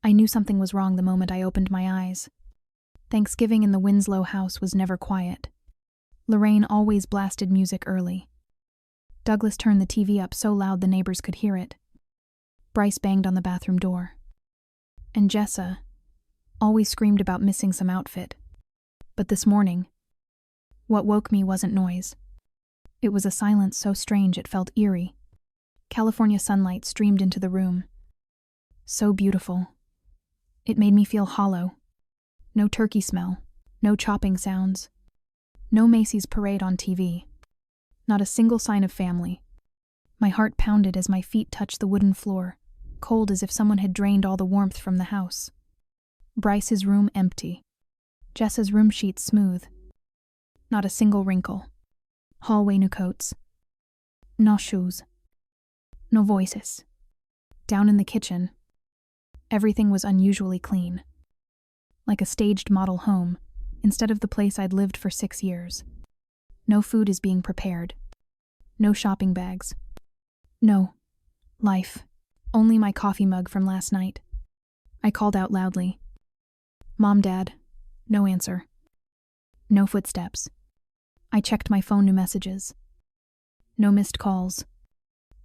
I knew something was wrong the moment I opened my eyes. Thanksgiving in the Winslow house was never quiet. Lorraine always blasted music early. Douglas turned the TV up so loud the neighbors could hear it. Bryce banged on the bathroom door. And Jessa always screamed about missing some outfit. But this morning, what woke me wasn't noise. It was a silence so strange it felt eerie. California sunlight streamed into the room. So beautiful. It made me feel hollow. No turkey smell, no chopping sounds. No Macy's parade on TV. Not a single sign of family. My heart pounded as my feet touched the wooden floor, cold as if someone had drained all the warmth from the house. Bryce's room empty. Jessa's room sheet smooth. Not a single wrinkle. Hallway new coats. No shoes. No voices. Down in the kitchen, everything was unusually clean. Like a staged model home, instead of the place I'd lived for 6 years. No food is being prepared. No shopping bags. No life. Only my coffee mug from last night. I called out loudly. Mom, Dad. No answer. No footsteps. I checked my phone new messages. No missed calls.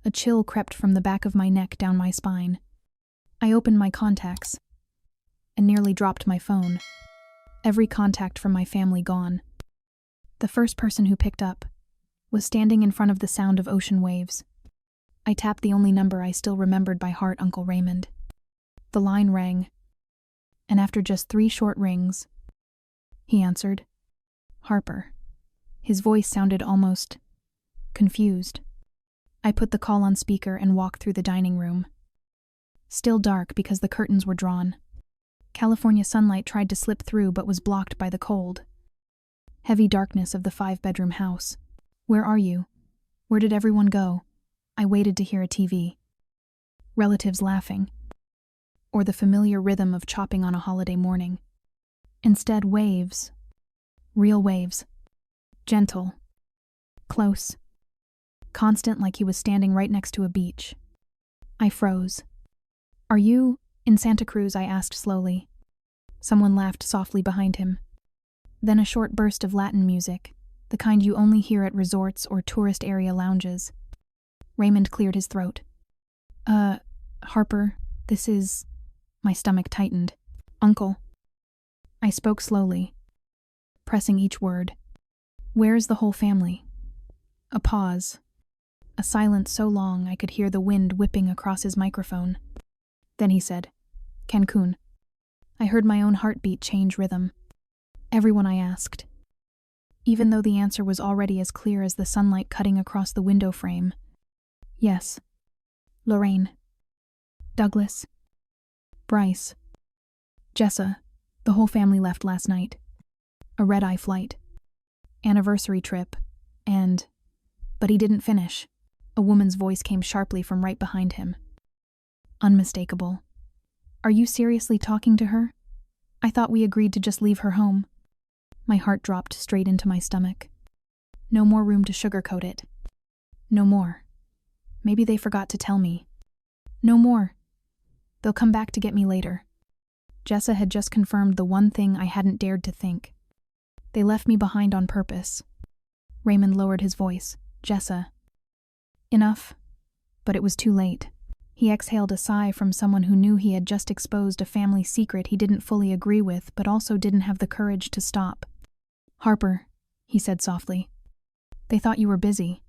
A chill crept from the back of my neck down my spine. I opened my contacts and nearly dropped my phone. Every contact from my family gone. The first person who picked up was standing in front of the sound of ocean waves. I tapped the only number I still remembered by heart, Uncle Raymond. The line rang, and after just 3 short rings, he answered. Harper. His voice sounded almost confused. I put the call on speaker and walked through the dining room. Still dark because the curtains were drawn. California sunlight tried to slip through but was blocked by the cold. Heavy darkness of the 5-bedroom house. Where are you? Where did everyone go? I waited to hear a TV. Relatives laughing. Or the familiar rhythm of chopping on a holiday morning. Instead, waves. Real waves. Gentle. Close. Constant, like he was standing right next to a beach. I froze. Are you in Santa Cruz? I asked slowly. Someone laughed softly behind him. Then a short burst of Latin music, the kind you only hear at resorts or tourist area lounges. Raymond cleared his throat. Harper, this is... My stomach tightened. Uncle. I spoke slowly, pressing each word. Where's the whole family? A pause. A silence so long I could hear the wind whipping across his microphone. Then he said, Cancún. I heard my own heartbeat change rhythm. Everyone I asked. Even though the answer was already as clear as the sunlight cutting across the window frame. Yes. Lorraine. Douglas. Bryce. Jessa. The whole family left last night. A red-eye flight. Anniversary trip. And... But he didn't finish. A woman's voice came sharply from right behind him. Unmistakable. Are you seriously talking to her? I thought we agreed to just leave her home. My heart dropped straight into my stomach. No more room to sugarcoat it. No more. Maybe they forgot to tell me. No more. They'll come back to get me later. Jessa had just confirmed the one thing I hadn't dared to think. They left me behind on purpose. Raymond lowered his voice. Jessa. Enough. But it was too late. He exhaled a sigh from someone who knew he had just exposed a family secret he didn't fully agree with, but also didn't have the courage to stop. Harper, he said softly. They thought you were busy.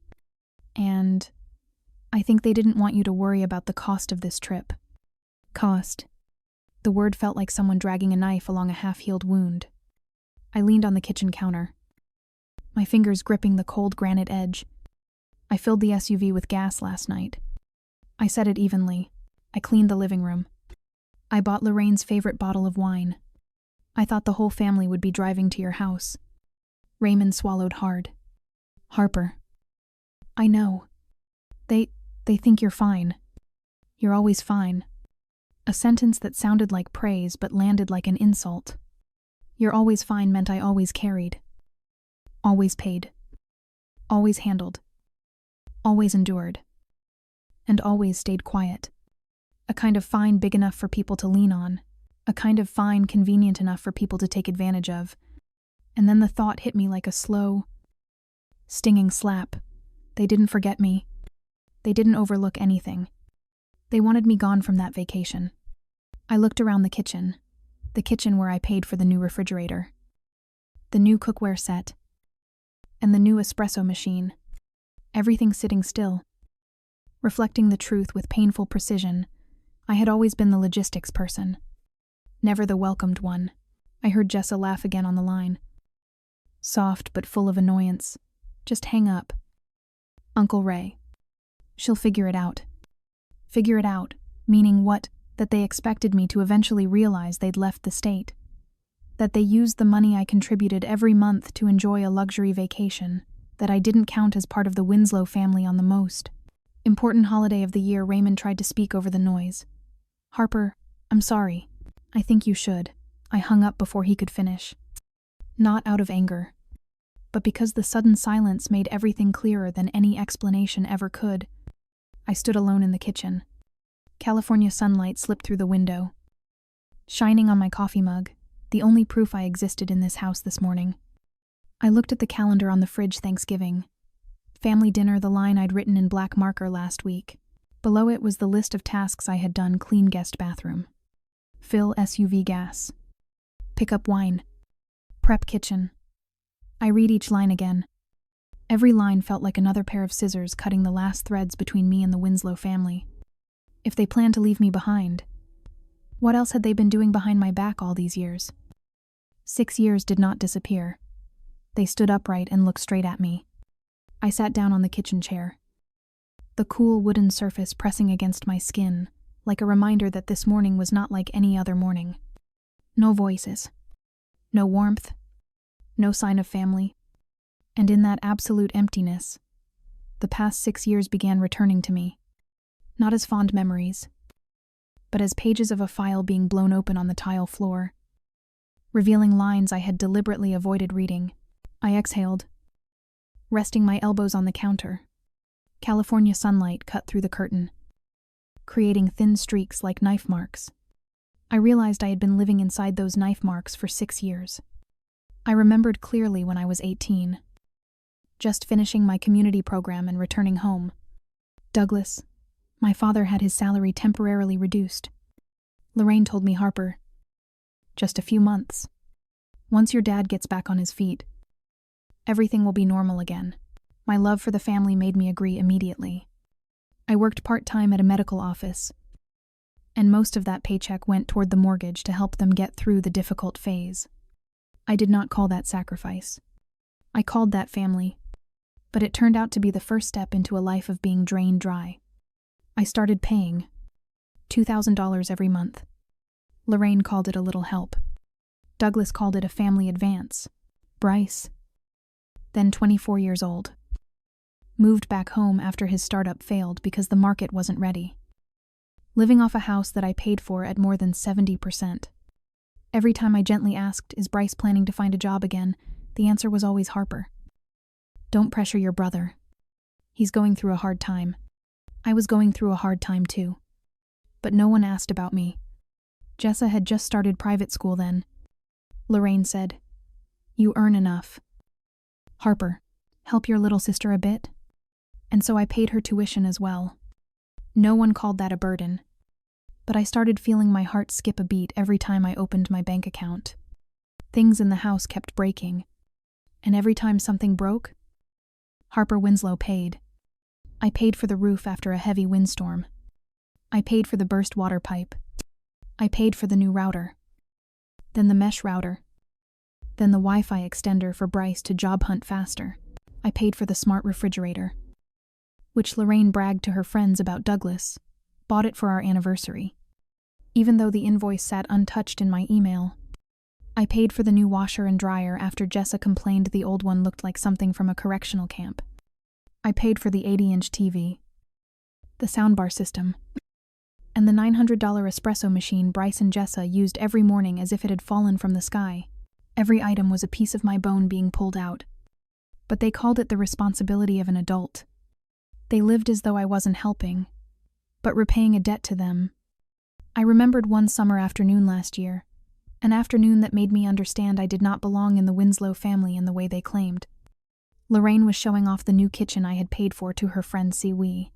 And I think they didn't want you to worry about the cost of this trip. Cost. The word felt like someone dragging a knife along a half-healed wound. I leaned on the kitchen counter, my fingers gripping the cold granite edge. I filled the SUV with gas last night. I said it evenly. I cleaned the living room. I bought Lorraine's favorite bottle of wine. I thought the whole family would be driving to your house. Raymond swallowed hard. Harper. I know. They think you're fine. You're always fine. A sentence that sounded like praise but landed like an insult. You're always fine meant I always carried. Always paid. Always handled. Always endured. And always stayed quiet. A kind of fine big enough for people to lean on. A kind of fine convenient enough for people to take advantage of. And then the thought hit me like a slow, stinging slap. They didn't forget me. They didn't overlook anything. They wanted me gone from that vacation. I looked around the kitchen where I paid for the new refrigerator, the new cookware set, and the new espresso machine, everything sitting still. Reflecting the truth with painful precision, I had always been the logistics person, never the welcomed one. I heard Jessa laugh again on the line. Soft but full of annoyance. Just hang up. Uncle Ray. She'll figure it out. Figure it out, meaning what? That they expected me to eventually realize they'd left the state. That they used the money I contributed every month to enjoy a luxury vacation, that I didn't count as part of the Winslow family on the most important holiday of the year. Raymond tried to speak over the noise. Harper, I'm sorry. I think you should. I hung up before he could finish. Not out of anger, but because the sudden silence made everything clearer than any explanation ever could. I stood alone in the kitchen. California sunlight slipped through the window, shining on my coffee mug, the only proof I existed in this house this morning. I looked at the calendar on the fridge. Thanksgiving. Family dinner, the line I'd written in black marker last week. Below it was the list of tasks I had done: clean guest bathroom, fill SUV gas, pick up wine, prep kitchen. I read each line again. Every line felt like another pair of scissors cutting the last threads between me and the Winslow family. If they planned to leave me behind, what else had they been doing behind my back all these years? 6 years did not disappear. They stood upright and looked straight at me. I sat down on the kitchen chair, the cool wooden surface pressing against my skin, like a reminder that this morning was not like any other morning. No voices, no warmth, no sign of family. And in that absolute emptiness, the past 6 years began returning to me, not as fond memories, but as pages of a file being blown open on the tile floor, revealing lines I had deliberately avoided reading. I exhaled, resting my elbows on the counter. California sunlight cut through the curtain, creating thin streaks like knife marks. I realized I had been living inside those knife marks for 6 years. I remembered clearly when I was 18, just finishing my community program and returning home. Douglas, my father, had his salary temporarily reduced. Lorraine told me, Harper, just a few months. Once your dad gets back on his feet, everything will be normal again. My love for the family made me agree immediately. I worked part-time at a medical office, and most of that paycheck went toward the mortgage to help them get through the difficult phase. I did not call that sacrifice. I called that family, but it turned out to be the first step into a life of being drained dry. I started paying $2,000 every month. Lorraine called it a little help. Douglas called it a family advance. Bryce, then 24 years old, moved back home after his startup failed because the market wasn't ready, living off a house that I paid for at more than 70%. Every time I gently asked, is Bryce planning to find a job again, the answer was always, Harper, don't pressure your brother. He's going through a hard time. I was going through a hard time too. But no one asked about me. Jessa had just started private school then. Lorraine said, you earn enough. Harper, help your little sister a bit. And so I paid her tuition as well. No one called that a burden. But I started feeling my heart skip a beat every time I opened my bank account. Things in the house kept breaking. And every time something broke, Harper Winslow paid. I paid for the roof after a heavy windstorm. I paid for the burst water pipe. I paid for the new router. Then the mesh router. Then the Wi-Fi extender for Bryce to job hunt faster. I paid for the smart refrigerator, which Lorraine bragged to her friends about. Douglas bought it for our anniversary, even though the invoice sat untouched in my email. I paid for the new washer and dryer after Jessa complained the old one looked like something from a correctional camp. I paid for the 80-inch TV, the soundbar system, and the $900 espresso machine Bryce and Jessa used every morning as if it had fallen from the sky. Every item was a piece of my bone being pulled out. But they called it the responsibility of an adult. They lived as though I wasn't helping, but repaying a debt to them I remembered one summer afternoon last year, an afternoon that made me understand I did not belong in the Winslow family in the way they claimed. Lorraine was showing off the new kitchen I had paid for to her friend Siwi.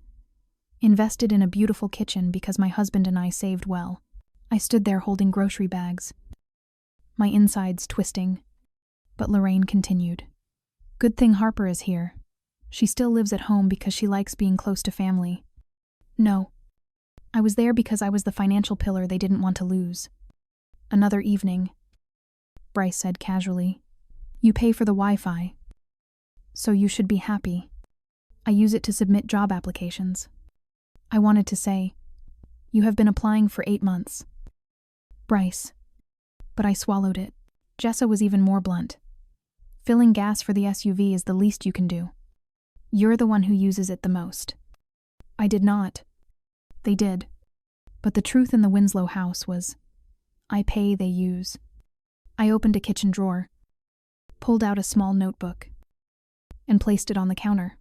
Invested in a beautiful kitchen because my husband and I saved well. I stood there holding grocery bags, my insides twisting. But Lorraine continued. Good thing Harper is here. She still lives at home because she likes being close to family. No. I was there because I was the financial pillar they didn't want to lose. Another evening, Bryce said casually. You pay for the Wi-Fi, so you should be happy. I use it to submit job applications. I wanted to say, you have been applying for 8 months. Bryce. But I swallowed it. Jessa was even more blunt. Filling gas for the SUV is the least you can do. You're the one who uses it the most. I did not. They did. But the truth in the Winslow house was, I pay, they use. I opened a kitchen drawer, pulled out a small notebook, and placed it on the counter.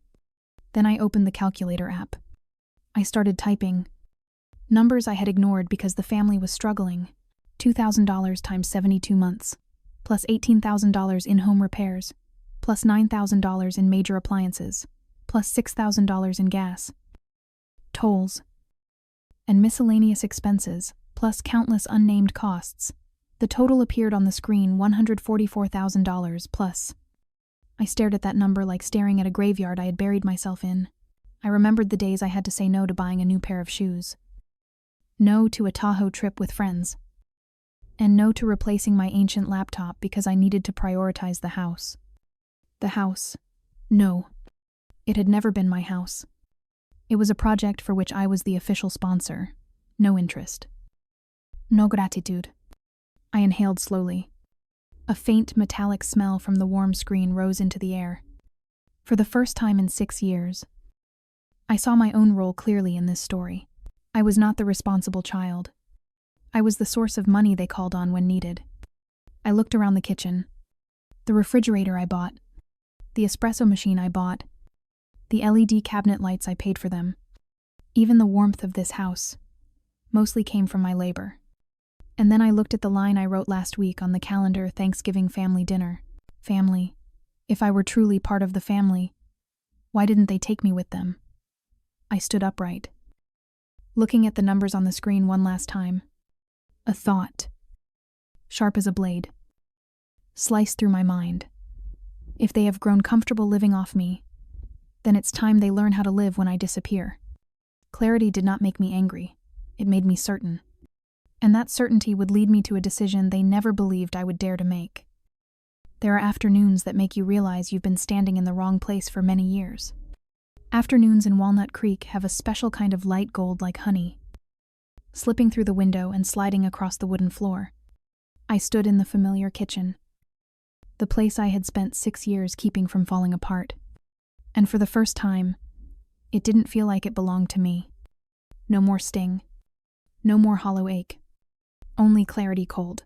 Then I opened the calculator app. I started typing numbers I had ignored because the family was struggling. $2,000 times 72 months, plus $18,000 in home repairs, plus $9,000 in major appliances, plus $6,000 in gas, tolls, and miscellaneous expenses, plus countless unnamed costs. The total appeared on the screen, $144,000 plus. I stared at that number like staring at a graveyard I had buried myself in. I remembered the days I had to say no to buying a new pair of shoes. No to a Tahoe trip with friends. And no to replacing my ancient laptop because I needed to prioritize the house. The house. No. It had never been my house. It was a project for which I was the official sponsor. No interest. No gratitude. I inhaled slowly. A faint metallic smell from the warm screen rose into the air. For the first time in 6 years, I saw my own role clearly in this story. I was not the responsible child. I was the source of money they called on when needed. I looked around the kitchen. The refrigerator I bought. The espresso machine I bought. The LED cabinet lights I paid for them. Even the warmth of this house mostly came from my labor. And then I looked at the line I wrote last week on the calendar, Thanksgiving family dinner. Family. If I were truly part of the family, why didn't they take me with them? I stood upright, looking at the numbers on the screen one last time. A thought, sharp as a blade, sliced through my mind. If they have grown comfortable living off me, then it's time they learn how to live when I disappear. Clarity did not make me angry. It made me certain. And that certainty would lead me to a decision they never believed I would dare to make. There are afternoons that make you realize you've been standing in the wrong place for many years. Afternoons in Walnut Creek have a special kind of light gold like honey, slipping through the window and sliding across the wooden floor. I stood in the familiar kitchen, the place I had spent 6 years keeping from falling apart. And for the first time, it didn't feel like it belonged to me. No more sting. No more hollow ache. Only clarity cold.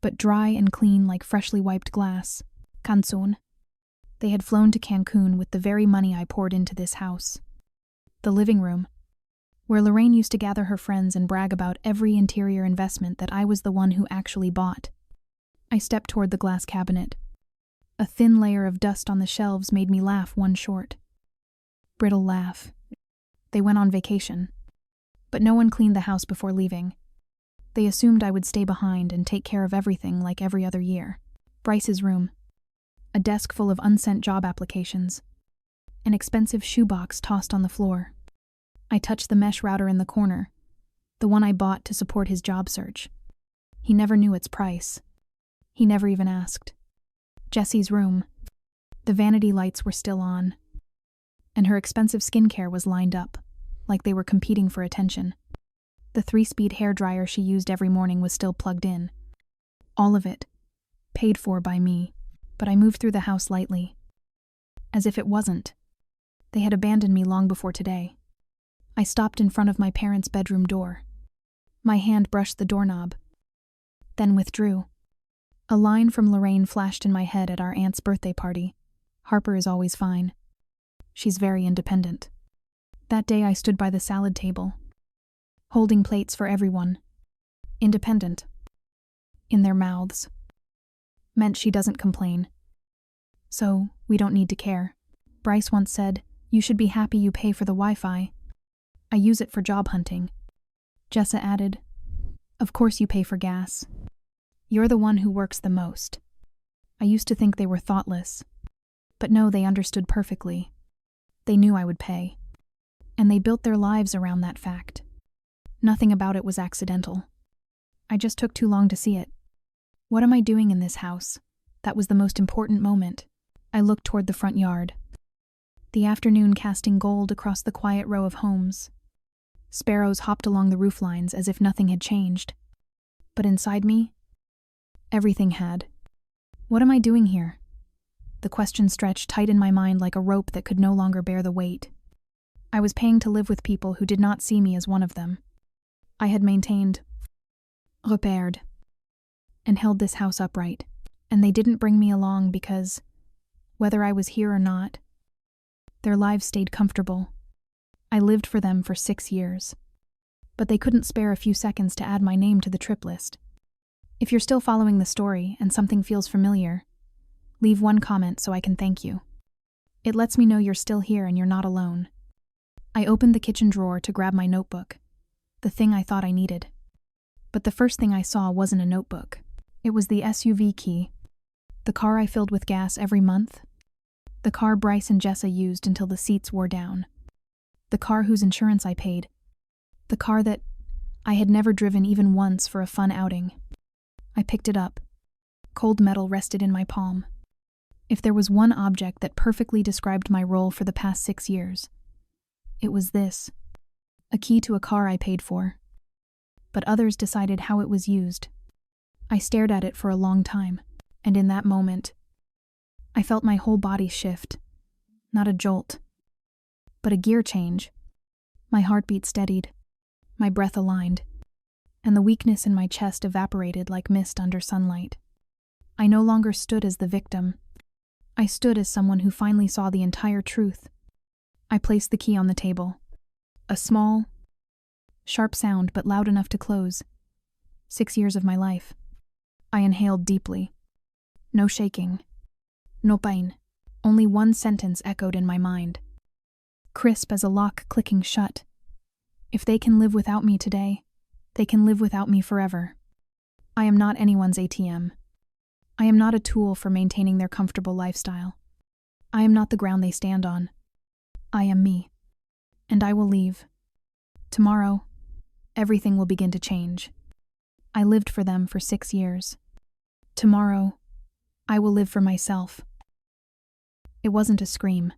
But dry and clean like freshly wiped glass. Cancún. They had flown to Cancún with the very money I poured into this house. The living room, where Lorraine used to gather her friends and brag about every interior investment that I was the one who actually bought. I stepped toward the glass cabinet. A thin layer of dust on the shelves made me laugh one short. Brittle laugh. They went on vacation. But no one cleaned the house before leaving. They assumed I would stay behind and take care of everything like every other year. Bryce's room. A desk full of unsent job applications. An expensive shoebox tossed on the floor. I touched the mesh router in the corner, the one I bought to support his job search. He never knew its price. He never even asked. Jessie's room. The vanity lights were still on, and her expensive skincare was lined up, like they were competing for attention. The 3-speed hairdryer she used every morning was still plugged in. All of it, paid for by me, but I moved through the house lightly. As if it wasn't. They had abandoned me long before today. I stopped in front of my parents' bedroom door. My hand brushed the doorknob, then withdrew. A line from Lorraine flashed in my head at our aunt's birthday party. Harper is always fine. She's very independent. That day I stood by the salad table, holding plates for everyone. Independent. In their mouths. Meant she doesn't complain. So, we don't need to care. Bryce once said, "You should be happy you pay for the Wi-Fi. I use it for job hunting." Jessa added, "Of course you pay for gas. You're the one who works the most." I used to think they were thoughtless. But no, they understood perfectly. They knew I would pay. And they built their lives around that fact. Nothing about it was accidental. I just took too long to see it. What am I doing in this house? That was the most important moment. I looked toward the front yard. The afternoon casting gold across the quiet row of homes. Sparrows hopped along the roof lines as if nothing had changed. But inside me, everything had. What am I doing here? The question stretched tight in my mind like a rope that could no longer bear the weight. I was paying to live with people who did not see me as one of them. I had maintained, repaired, and held this house upright, and they didn't bring me along because, whether I was here or not, their lives stayed comfortable. I lived for them for 6 years. But they couldn't spare a few seconds to add my name to the trip list. If you're still following the story and something feels familiar, leave one comment so I can thank you. It lets me know you're still here and you're not alone. I opened the kitchen drawer to grab my notebook, the thing I thought I needed. But the first thing I saw wasn't a notebook. It was the SUV key, the car I filled with gas every month, the car Bryce and Jessa used until the seats wore down, the car whose insurance I paid, the car that I had never driven even once for a fun outing. I picked it up. Cold metal rested in my palm. If there was one object that perfectly described my role for the past 6 years, it was this, a key to a car I paid for. But others decided how it was used. I stared at it for a long time, and in that moment, I felt my whole body shift. Not a jolt, but a gear change. My heartbeat steadied, my breath aligned, and the weakness in my chest evaporated like mist under sunlight. I no longer stood as the victim. I stood as someone who finally saw the entire truth. I placed the key on the table. A small, sharp sound, but loud enough to close 6 years of my life. I inhaled deeply. No shaking. No pain. Only one sentence echoed in my mind. Crisp as a lock clicking shut. If they can live without me today, they can live without me forever. I am not anyone's ATM. I am not a tool for maintaining their comfortable lifestyle. I am not the ground they stand on. I am me. And I will leave. Tomorrow, everything will begin to change. I lived for them for 6 years. Tomorrow, I will live for myself. It wasn't a scream,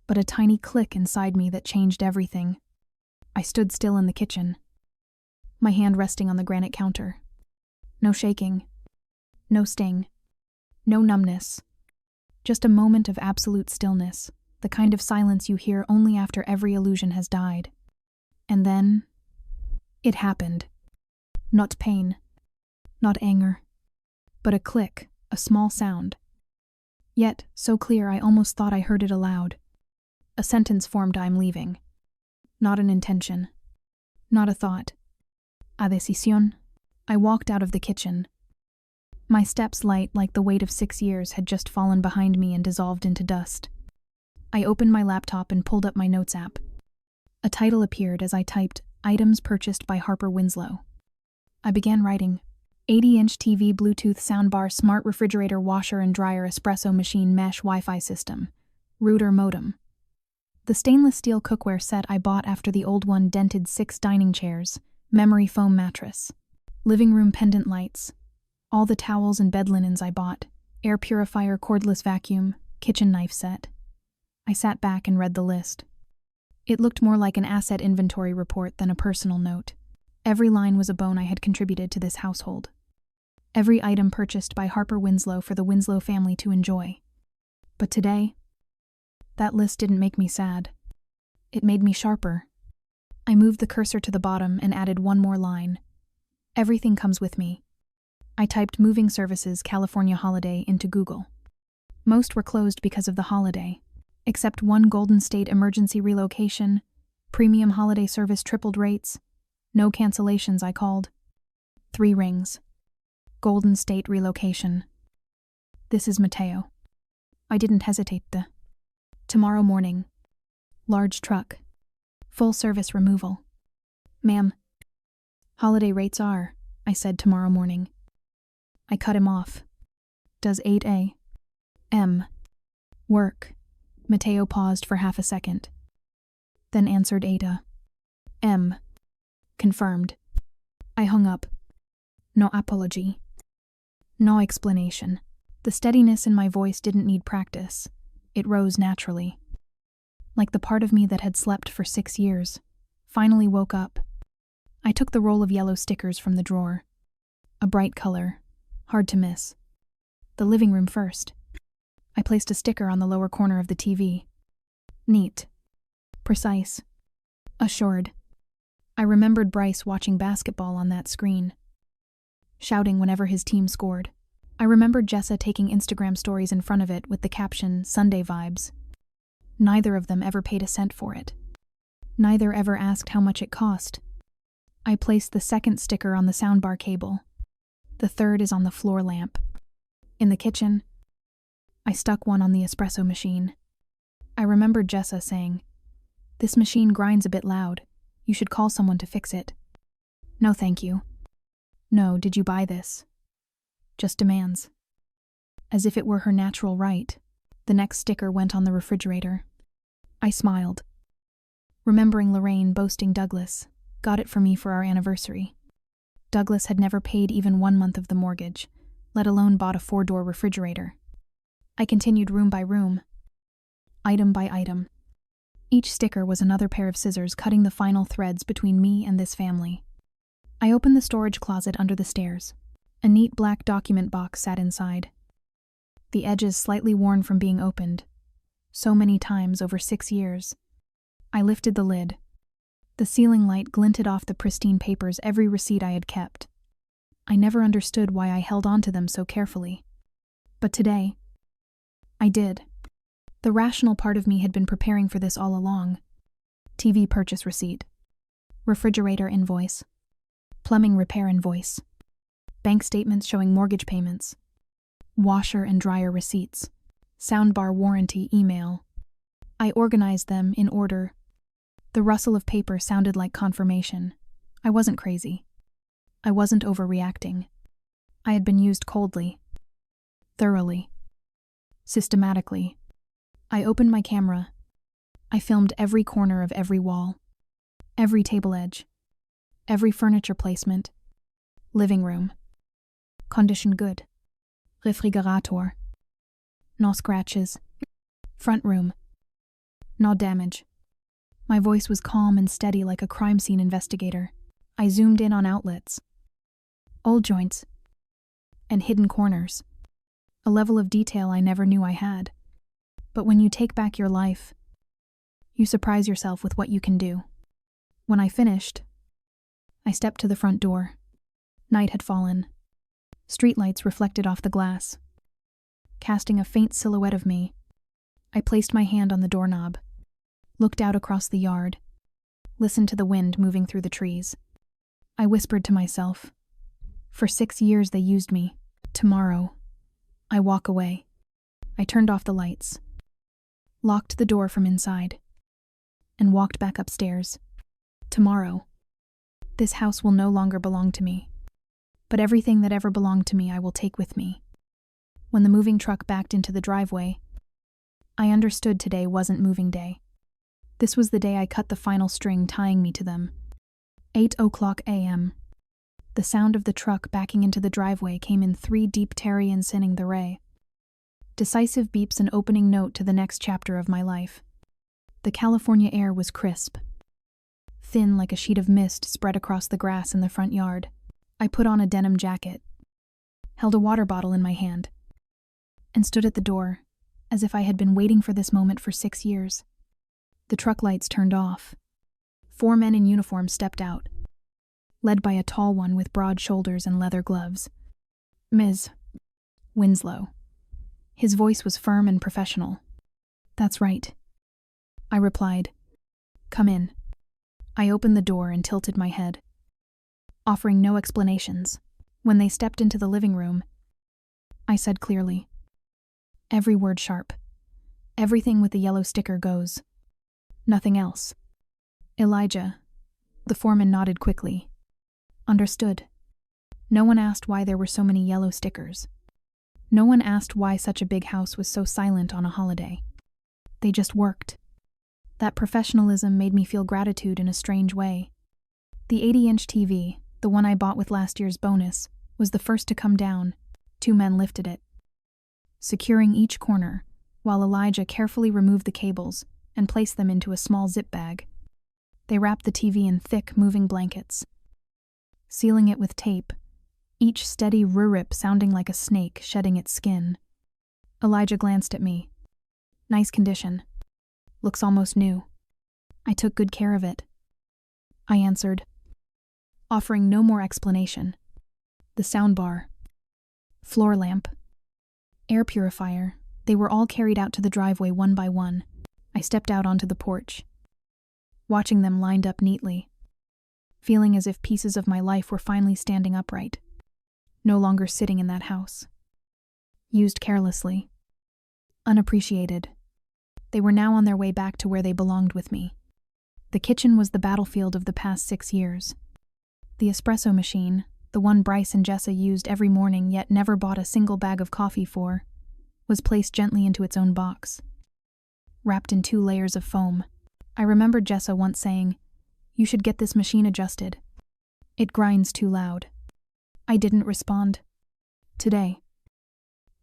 but a tiny click inside me that changed everything. I stood still in the kitchen, my hand resting on the granite counter. No shaking, no sting, no numbness. Just a moment of absolute stillness, the kind of silence you hear only after every illusion has died. And then, it happened. Not pain, not anger, but a click, a small sound. Yet, so clear I almost thought I heard it aloud. A sentence formed, "I'm leaving." Not an intention. Not a thought. A decisión. I walked out of the kitchen. My steps light like the weight of 6 years had just fallen behind me and dissolved into dust. I opened my laptop and pulled up my notes app. A title appeared as I typed, "Items purchased by Harper Winslow." I began writing, 80-inch TV, Bluetooth soundbar, smart refrigerator, washer and dryer, espresso machine, mesh, Wi-Fi system, router, modem. The stainless steel cookware set I bought after the old one dented 6 dining chairs, memory foam mattress, living room pendant lights, all the towels and bed linens I bought, air purifier, cordless vacuum, kitchen knife set. I sat back and read the list. It looked more like an asset inventory report than a personal note. Every line was a bone I had contributed to this household. Every item purchased by Harper Winslow for the Winslow family to enjoy. But today, that list didn't make me sad. It made me sharper. I moved the cursor to the bottom and added one more line. Everything comes with me. I typed moving services California holiday into Google. Most were closed because of the holiday, except one Golden State emergency relocation, premium holiday service, tripled rates, No cancellations, I called. 3 rings. Golden State relocation. This is Mateo. I didn't hesitate. Tomorrow morning. Large truck. Full service removal. Ma'am. Holiday rates are, I said tomorrow morning. I cut him off. Does 8 a.m. work? Mateo paused for half a second. Then answered 8 a.m. Confirmed. I hung up. No apology. No explanation. The steadiness in my voice didn't need practice. It rose naturally. Like the part of me that had slept for 6 years, finally woke up. I took the roll of yellow stickers from the drawer. A bright color, hard to miss. The living room first. I placed a sticker on the lower corner of the TV. Neat. Precise. Assured. I remembered Bryce watching basketball on that screen, shouting whenever his team scored. I remembered Jessa taking Instagram stories in front of it with the caption, Sunday vibes. Neither of them ever paid a cent for it. Neither ever asked how much it cost. I placed the second sticker on the soundbar cable. The third is on the floor lamp. In the kitchen, I stuck one on the espresso machine. I remembered Jessa saying, "This machine grinds a bit loud. You should call someone to fix it." No, thank you. No, did you buy this? Just demands. As if it were her natural right, the next sticker went on the refrigerator. I smiled, remembering Lorraine boasting Douglas got it for me for our anniversary. Douglas had never paid even 1 month of the mortgage, let alone bought a 4-door refrigerator. I continued room by room, item by item. Each sticker was another pair of scissors cutting the final threads between me and this family. I opened the storage closet under the stairs. A neat black document box sat inside, the edges slightly worn from being opened. So many times over 6 years. I lifted the lid. The ceiling light glinted off the pristine papers, every receipt I had kept. I never understood why I held on to them so carefully. But today, I did. The rational part of me had been preparing for this all along. TV purchase receipt. Refrigerator invoice. Plumbing repair invoice. Bank statements showing mortgage payments. Washer and dryer receipts. Soundbar warranty email. I organized them in order. The rustle of paper sounded like confirmation. I wasn't crazy. I wasn't overreacting. I had been used coldly. Thoroughly. Systematically. I opened my camera. I filmed every corner of every wall. Every table edge. Every furniture placement. Living room. Condition good. Refrigerator. No scratches. Front room. No damage. My voice was calm and steady like a crime scene investigator. I zoomed in on outlets. Old joints. And hidden corners. A level of detail I never knew I had. But when you take back your life, you surprise yourself with what you can do. When I finished, I stepped to the front door. Night had fallen. Streetlights reflected off the glass, casting a faint silhouette of me. I placed my hand on the doorknob, looked out across the yard, listened to the wind moving through the trees. I whispered to myself, for 6 years they used me. Tomorrow, I walk away. I turned off the lights, locked the door from inside, and walked back upstairs. Tomorrow, this house will no longer belong to me, but everything that ever belonged to me I will take with me. When the moving truck backed into the driveway, I understood today wasn't moving day. This was the day I cut the final string tying me to them. 8:00 a.m. The sound of the truck backing into the driveway came in 3 deep Terrian sinning the ray. Decisive beeps, an opening note to the next chapter of my life. The California air was crisp, thin like a sheet of mist spread across the grass in the front yard. I put on a denim jacket, held a water bottle in my hand, and stood at the door, as if I had been waiting for this moment for 6 years. The truck lights turned off. 4 men in uniform stepped out, led by a tall one with broad shoulders and leather gloves. Ms. Winslow. His voice was firm and professional. "That's right," I replied. "Come in." I opened the door and tilted my head. offering no explanations. When they stepped into the living room, I said clearly, every word sharp, everything with the yellow sticker goes. Nothing else. Elijah, the foreman, nodded quickly. Understood. No one asked why there were so many yellow stickers. No one asked why such a big house was so silent on a holiday. They just worked. That professionalism made me feel gratitude in a strange way. The 80-inch TV, the one I bought with last year's bonus, was the first to come down. 2 men lifted it, securing each corner, while Elijah carefully removed the cables and placed them into a small zip bag. They wrapped the TV in thick, moving blankets, sealing it with tape, each steady rip sounding like a snake shedding its skin. Elijah glanced at me. Nice condition. Looks almost new. I took good care of it, I answered, offering no more explanation. The soundbar, floor lamp, air purifier, they were all carried out to the driveway one by one. I stepped out onto the porch, watching them lined up neatly, feeling as if pieces of my life were finally standing upright, no longer sitting in that house. Used carelessly, unappreciated, they were now on their way back to where they belonged with me. The kitchen was the battlefield of the past 6 years. The espresso machine, the one Bryce and Jessa used every morning yet never bought a single bag of coffee for, was placed gently into its own box, wrapped in 2 layers of foam. I remembered Jessa once saying, "You should get this machine adjusted. It grinds too loud." I didn't respond. Today,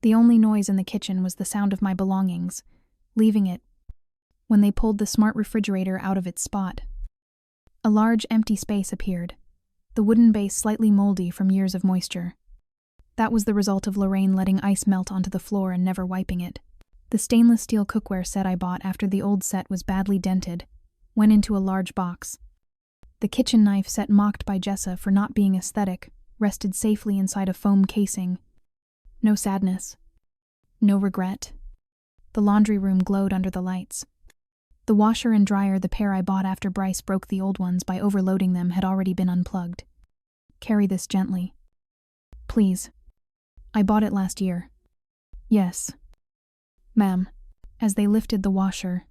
the only noise in the kitchen was the sound of my belongings, leaving it, when they pulled the smart refrigerator out of its spot. A large empty space appeared, the wooden base slightly moldy from years of moisture. That was the result of Lorraine letting ice melt onto the floor and never wiping it. The stainless steel cookware set I bought after the old set was badly dented went into a large box. The kitchen knife set mocked by Jessa for not being aesthetic rested safely inside a foam casing. No sadness. No regret. The laundry room glowed under the lights. The washer and dryer, the pair I bought after Bryce broke the old ones by overloading them, had already been unplugged. Carry this gently. Please. I bought it last year. Yes. Ma'am. As they lifted the washer,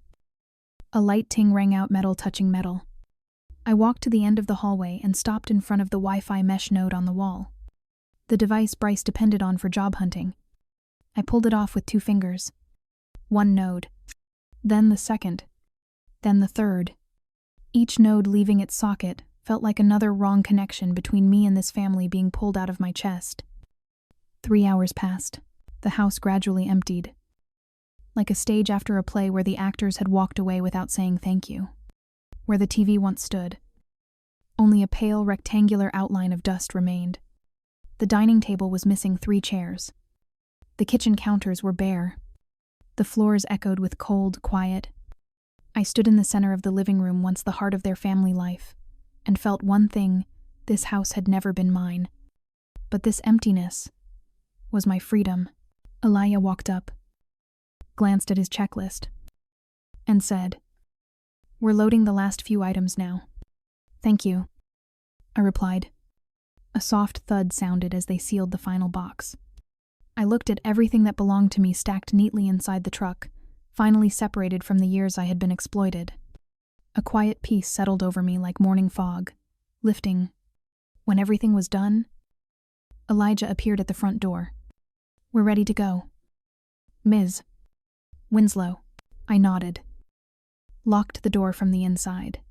a light ting rang out, metal touching metal. I walked to the end of the hallway and stopped in front of the Wi-Fi mesh node on the wall. The device Bryce depended on for job hunting. I pulled it off with 2 fingers. 1 node. Then the second. Then the third. Each node leaving its socket felt like another wrong connection between me and this family being pulled out of my chest. 3 hours passed. The house gradually emptied, like a stage after a play where the actors had walked away without saying thank you. Where the TV once stood, only a pale rectangular outline of dust remained. The dining table was missing 3 chairs. The kitchen counters were bare. The floors echoed with cold quiet. I stood in the center of the living room, once the heart of their family life, and felt one thing: this house had never been mine. But this emptiness was my freedom. Elijah walked up, glanced at his checklist, and said, "We're loading the last few items now." "Thank you," I replied. A soft thud sounded as they sealed the final box. I looked at everything that belonged to me stacked neatly inside the truck, finally separated from the years I had been exploited. A quiet peace settled over me like morning fog, lifting. When everything was done, Elijah appeared at the front door. "We're ready to go." "Ms. Winslow," I nodded, locked the door from the inside,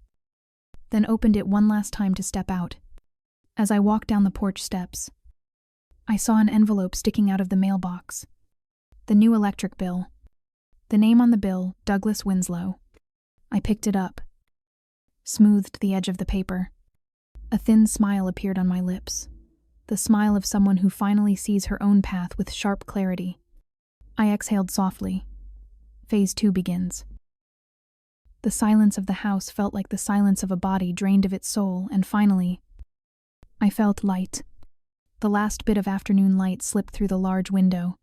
then opened it one last time to step out. As I walked down the porch steps, I saw an envelope sticking out of the mailbox. The new electric bill. The name on the bill, Douglas Winslow. I picked it up, smoothed the edge of the paper. A thin smile appeared on my lips, the smile of someone who finally sees her own path with sharp clarity. I exhaled softly. Phase 2 begins. The silence of the house felt like the silence of a body drained of its soul, and finally, I felt light. The last bit of afternoon light slipped through the large window,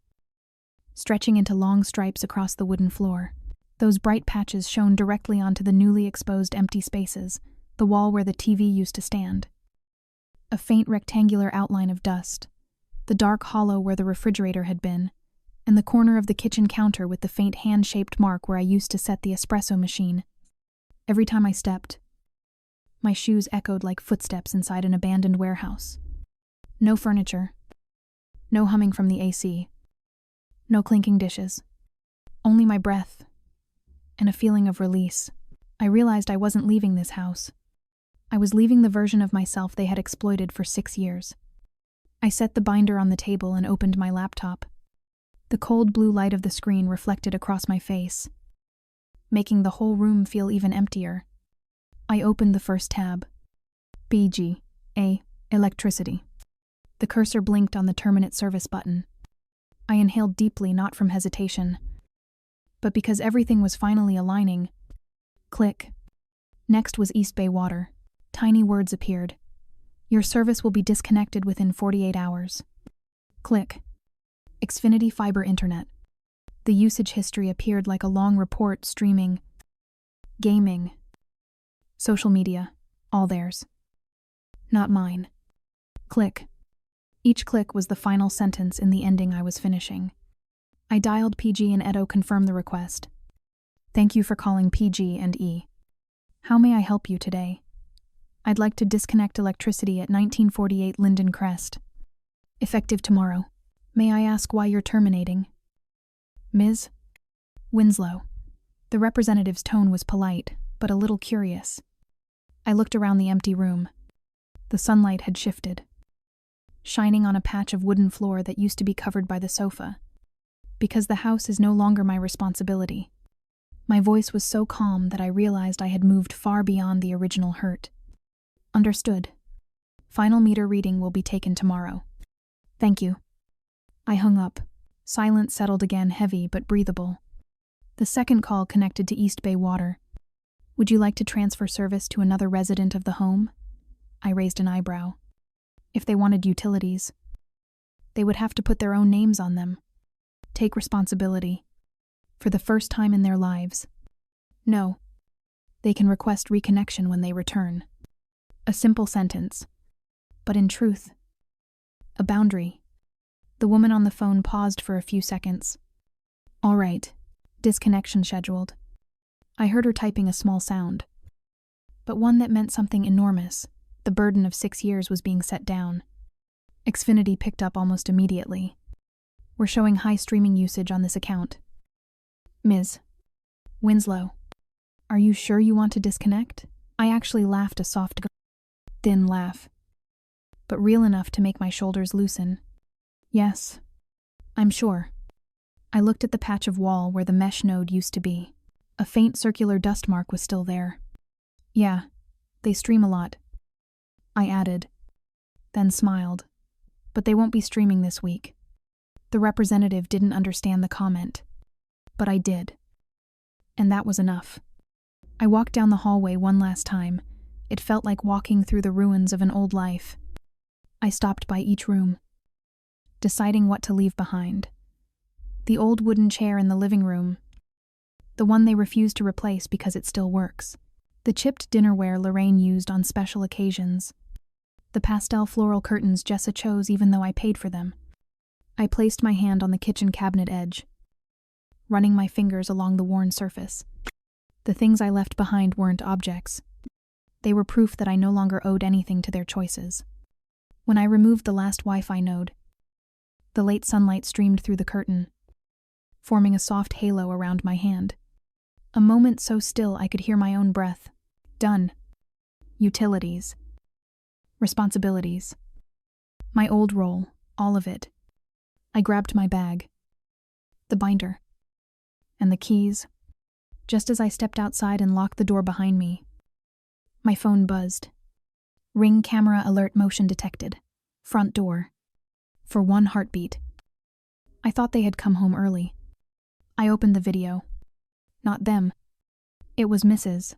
stretching into long stripes across the wooden floor. Those bright patches shone directly onto the newly exposed empty spaces, the wall where the TV used to stand. a faint rectangular outline of dust, the dark hollow where the refrigerator had been, and the corner of the kitchen counter with the faint hand-shaped mark where I used to set the espresso machine. Every time I stepped, my shoes echoed like footsteps inside an abandoned warehouse. No furniture, no humming from the AC, no clinking dishes, only my breath and a feeling of release. I realized I wasn't leaving this house. I was leaving the version of myself they had exploited for 6 years. I set the binder on the table and opened my laptop. The cold blue light of the screen reflected across my face, making the whole room feel even emptier. I opened the first tab. BG, electricity. The cursor blinked on the terminate service button. I inhaled deeply, not from hesitation, but because everything was finally aligning. Click. Next was East Bay Water. Tiny words appeared. Your service will be disconnected within 48 hours. Click. Xfinity Fiber Internet. The usage history appeared like a long report streaming. Gaming. Social media. All theirs. Not mine. Click. Each click was the final sentence in the ending I was finishing. I dialed PG and Edo confirmed the request. Thank you for calling PG and E. How may I help you today? I'd like to disconnect electricity at 1948 Linden Crest. Effective tomorrow. May I ask why you're terminating? Ms. Winslow. The representative's tone was polite, but a little curious. I looked around the empty room. The sunlight had shifted, shining on a patch of wooden floor that used to be covered by the sofa. Because the house is no longer my responsibility. My voice was so calm that I realized I had moved far beyond the original hurt. Understood. Final meter reading will be taken tomorrow. Thank you. I hung up. Silence settled again, heavy but breathable. The second call connected to East Bay Water. Would you like to transfer service to another resident of the home? I raised an eyebrow. If they wanted utilities, they would have to put their own names on them. Take responsibility. For the first time in their lives. No. They can request reconnection when they return. A simple sentence. But in truth, a boundary. The woman on the phone paused for a few seconds. All right. Disconnection scheduled. I heard her typing a small sound, but one that meant something enormous. The burden of 6 years was being set down. Xfinity picked up almost immediately. We're showing high streaming usage on this account. Ms. Winslow, are you sure you want to disconnect? I actually laughed a soft, thin laugh, but real enough to make my shoulders loosen. Yes, I'm sure. I looked at the patch of wall where the mesh node used to be. A faint circular dust mark was still there. Yeah, they stream a lot. I added, then smiled. But they won't be streaming this week. The representative didn't understand the comment, but I did. And that was enough. I walked down the hallway one last time. It felt like walking through the ruins of an old life. I stopped by each room, deciding what to leave behind. The old wooden chair in the living room, the one they refused to replace because it still works. The chipped dinnerware Lorraine used on special occasions. The pastel floral curtains Jessa chose even though I paid for them. I placed my hand on the kitchen cabinet edge, running my fingers along the worn surface. The things I left behind weren't objects. They were proof that I no longer owed anything to their choices. When I removed the last Wi-Fi node, the late sunlight streamed through the curtain, forming a soft halo around my hand. A moment so still I could hear my own breath. Done. Utilities. Responsibilities. My old role, all of it. I grabbed my bag, the binder, and the keys, just as I stepped outside and locked the door behind me. My phone buzzed. Ring camera alert motion detected. Front door. For one heartbeat. I thought they had come home early. I opened the video. Not them. It was Mrs.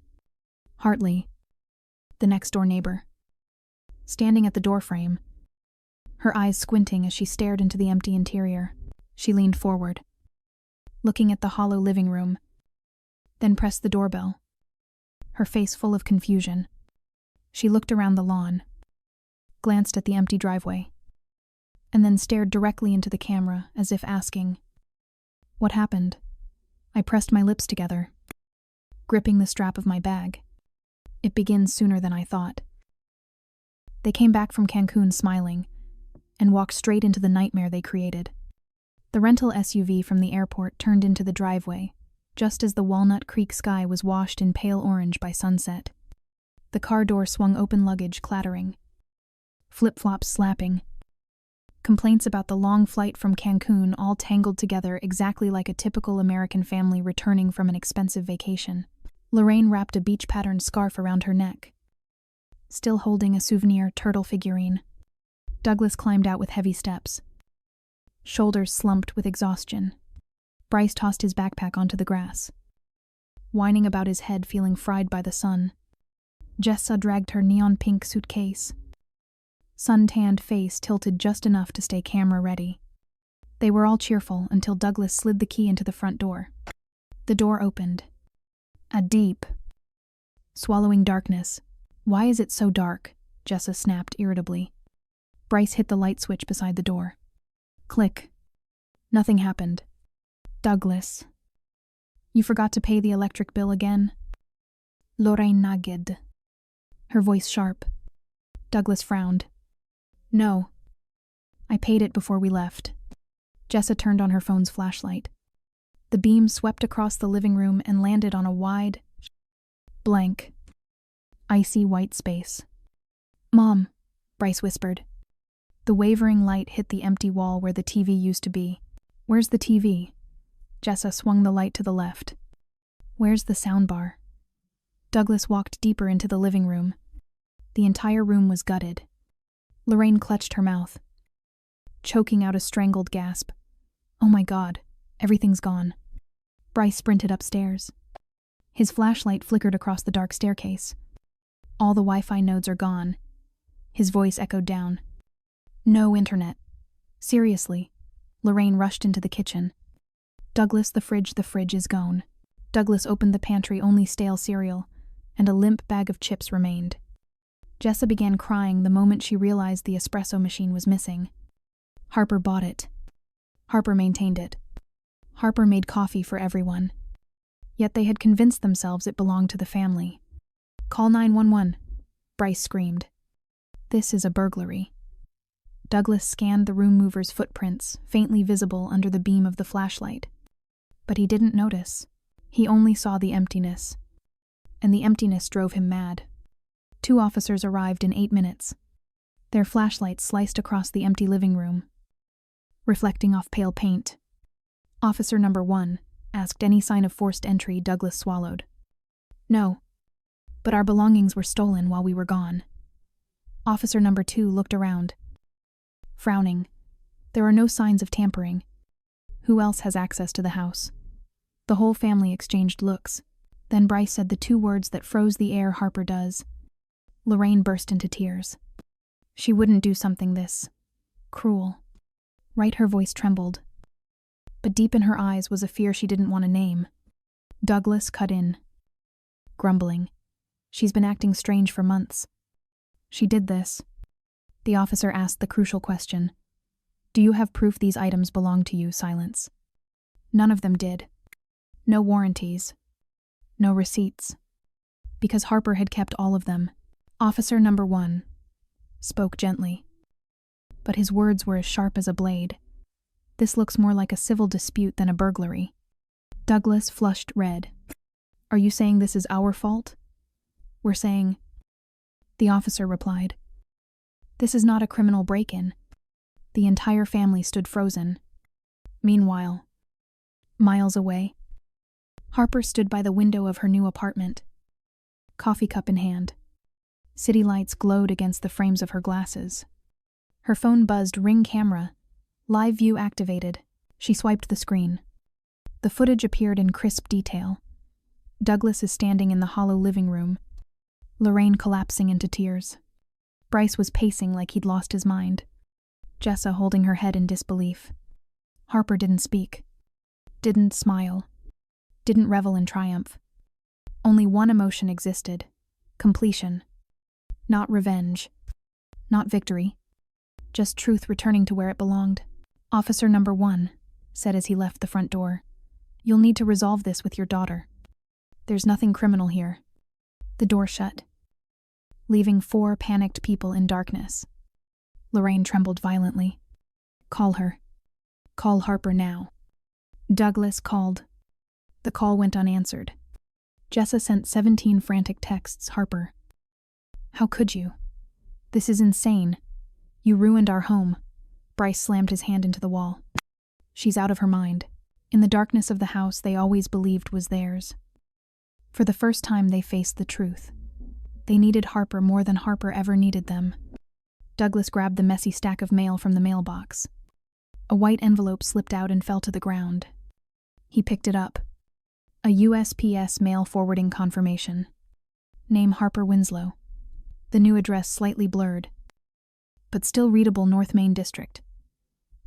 Hartley, the next-door neighbor. Standing at the doorframe, her eyes squinting as she stared into the empty interior. She leaned forward, looking at the hollow living room, then pressed the doorbell, her face full of confusion. She looked around the lawn. glanced at the empty driveway, and then stared directly into the camera as if asking, "What happened?" I pressed my lips together, gripping the strap of my bag. It begins sooner than I thought. They came back from Cancún smiling and walked straight into the nightmare they created. The rental SUV from the airport turned into the driveway, just as the Walnut Creek sky was washed in pale orange by sunset. The car door swung open, luggage clattering, flip-flops slapping. Complaints about the long flight from Cancún all tangled together exactly like a typical American family returning from an expensive vacation. Lorraine wrapped a beach-patterned scarf around her neck, still holding a souvenir turtle figurine. Douglas climbed out with heavy steps, shoulders slumped with exhaustion. Bryce tossed his backpack onto the grass, whining about his head feeling fried by the sun. Jessa dragged her neon-pink suitcase, sun-tanned face tilted just enough to stay camera-ready. They were all cheerful until Douglas slid the key into the front door. The door opened. A deep, swallowing darkness. "Why is it so dark?" Jessa snapped irritably. Bryce hit the light switch beside the door. Click. Nothing happened. "Douglas, you forgot to pay the electric bill again?" Lorraine nagged, her voice sharp. Douglas frowned. "No. I paid it before we left." Jessa turned on her phone's flashlight. The beam swept across the living room and landed on a wide, blank, icy white space. "Mom," Bryce whispered. The wavering light hit the empty wall where the TV used to be. "Where's the TV?" Jessa swung the light to the left. "Where's the soundbar?" Douglas walked deeper into the living room. The entire room was gutted. Lorraine clutched her mouth, choking out a strangled gasp. "Oh my God, everything's gone." Bryce sprinted upstairs. His flashlight flickered across the dark staircase. "All the Wi-Fi nodes are gone." His voice echoed down. "No internet. Seriously." Lorraine rushed into the kitchen. "Douglas, the fridge is gone." Douglas opened the pantry, only stale cereal, and a limp bag of chips remained. Jessa began crying the moment she realized the espresso machine was missing. Harper bought it. Harper maintained it. Harper made coffee for everyone. Yet they had convinced themselves it belonged to the family. "Call 911, Bryce screamed. "This is a burglary." Douglas scanned the room mover's footprints, faintly visible under the beam of the flashlight. But he didn't notice. He only saw the emptiness. And the emptiness drove him mad. 2 officers arrived in 8 minutes. Their flashlights sliced across the empty living room, reflecting off pale paint. Officer number 1 asked any sign of forced entry. Douglas swallowed. "No, but our belongings were stolen while we were gone." Officer number 2 looked around, frowning. "There are no signs of tampering. Who else has access to the house?" The whole family exchanged looks. Then Bryce said the 2 words that froze the air. "Harper does." Lorraine burst into tears. She wouldn't do something this cruel. Right, her voice trembled. But deep in her eyes was a fear she didn't want to name. Douglas cut in, grumbling. "She's been acting strange for months." "She did this." The officer asked the crucial question. "Do you have proof these items belong to you?" Silence. None of them did. No warranties. No receipts. Because Harper had kept all of them. Officer number 1 spoke gently, but his words were as sharp as a blade. "This looks more like a civil dispute than a burglary." Douglas flushed red. "Are you saying this is our fault?" "We're saying..." The officer replied. "This is not a criminal break-in." The entire family stood frozen. Meanwhile, miles away, Harper stood by the window of her new apartment, coffee cup in hand. City lights glowed against the frames of her glasses. Her phone buzzed. Ring camera. Live view activated. She swiped the screen. The footage appeared in crisp detail. Douglas is standing in the hollow living room, Lorraine collapsing into tears. Bryce was pacing like he'd lost his mind. Jessa holding her head in disbelief. Harper didn't speak. Didn't smile. Didn't revel in triumph. Only one emotion existed. Completion. Not revenge. Not victory. Just truth returning to where it belonged. Officer number 1 said as he left the front door, "You'll need to resolve this with your daughter. There's nothing criminal here." The door shut, leaving 4 panicked people in darkness. Lorraine trembled violently. "Call her. Call Harper now." Douglas called. The call went unanswered. Jessa sent 17 frantic texts. "Harper, how could you? This is insane. You ruined our home." Bryce slammed his hand into the wall. "She's out of her mind." In the darkness of the house they always believed was theirs. For the first time they faced the truth. They needed Harper more than Harper ever needed them. Douglas grabbed the messy stack of mail from the mailbox. A white envelope slipped out and fell to the ground. He picked it up. A USPS mail forwarding confirmation. Name Harper Winslow. The new address slightly blurred, but still readable, North Main District.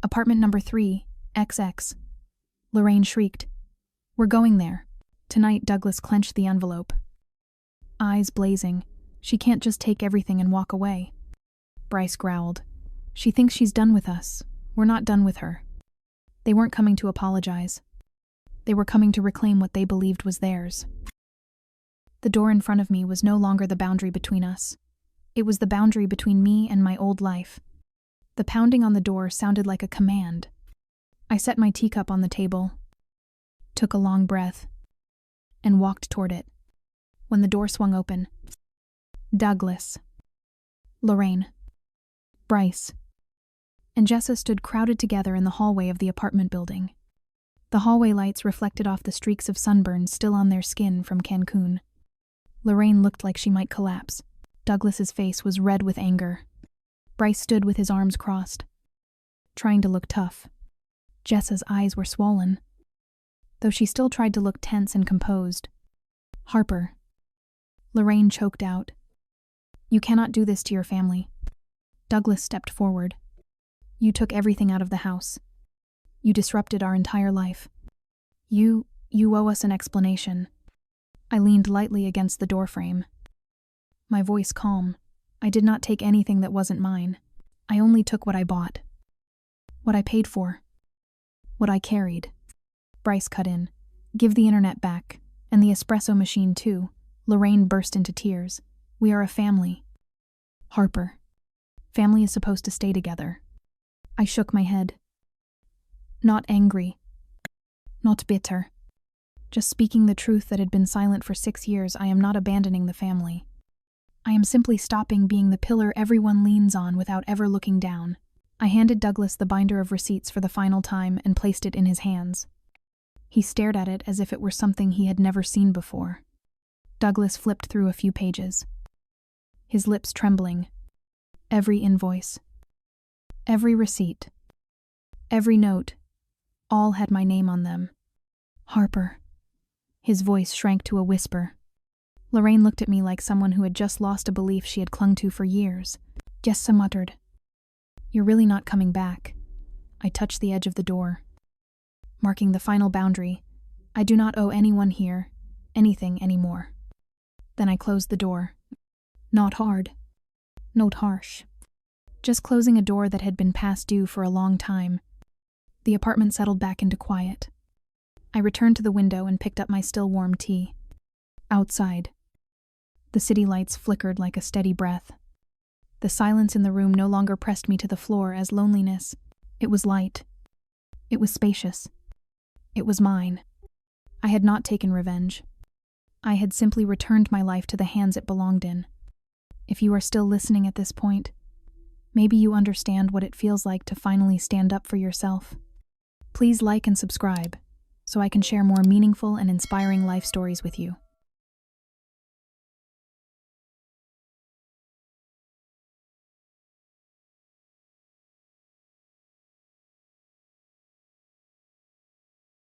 Apartment number 3, XX. Lorraine shrieked. "We're going there." Tonight, Douglas clenched the envelope. Eyes blazing. "She can't just take everything and walk away." Bryce growled. "She thinks she's done with us. We're not done with her." They weren't coming to apologize. They were coming to reclaim what they believed was theirs. The door in front of me was no longer the boundary between us. It was the boundary between me and my old life. The pounding on the door sounded like a command. I set my teacup on the table, took a long breath, and walked toward it. When the door swung open, Douglas, Lorraine, Bryce, and Jessa stood crowded together in the hallway of the apartment building. The hallway lights reflected off the streaks of sunburn still on their skin from Cancún. Lorraine looked like she might collapse. Douglas's face was red with anger. Bryce stood with his arms crossed, trying to look tough. Jessa's eyes were swollen, though she still tried to look tense and composed. "Harper," Lorraine choked out. "You cannot do this to your family." Douglas stepped forward. "You took everything out of the house. You disrupted our entire life. You owe us an explanation." I leaned lightly against the doorframe, my voice calm. "I did not take anything that wasn't mine. I only took what I bought, what I paid for, what I carried." Bryce cut in. "Give the internet back, and the espresso machine too." Lorraine burst into tears. "We are a family." "Harper, family is supposed to stay together." I shook my head. Not angry, not bitter. Just speaking the truth that had been silent for 6 years. I am not abandoning the family. I am simply stopping being the pillar everyone leans on without ever looking down. I handed Douglas the binder of receipts for the final time and placed it in his hands. He stared at it as if it were something he had never seen before. Douglas flipped through a few pages, his lips trembling. Every invoice, every receipt, every note, all had my name on them. "Harper." His voice shrank to a whisper. Lorraine looked at me like someone who had just lost a belief she had clung to for years. Jessa muttered, "You're really not coming back." I touched the edge of the door, marking the final boundary. I do not owe anyone here anything anymore. Then I closed the door. Not hard, not harsh. Just closing a door that had been past due for a long time. The apartment settled back into quiet. I returned to the window and picked up my still warm tea. Outside, the city lights flickered like a steady breath. The silence in the room no longer pressed me to the floor as loneliness. It was light. It was spacious. It was mine. I had not taken revenge. I had simply returned my life to the hands it belonged in. If you are still listening at this point, maybe you understand what it feels like to finally stand up for yourself. Please like and subscribe so I can share more meaningful and inspiring life stories with you.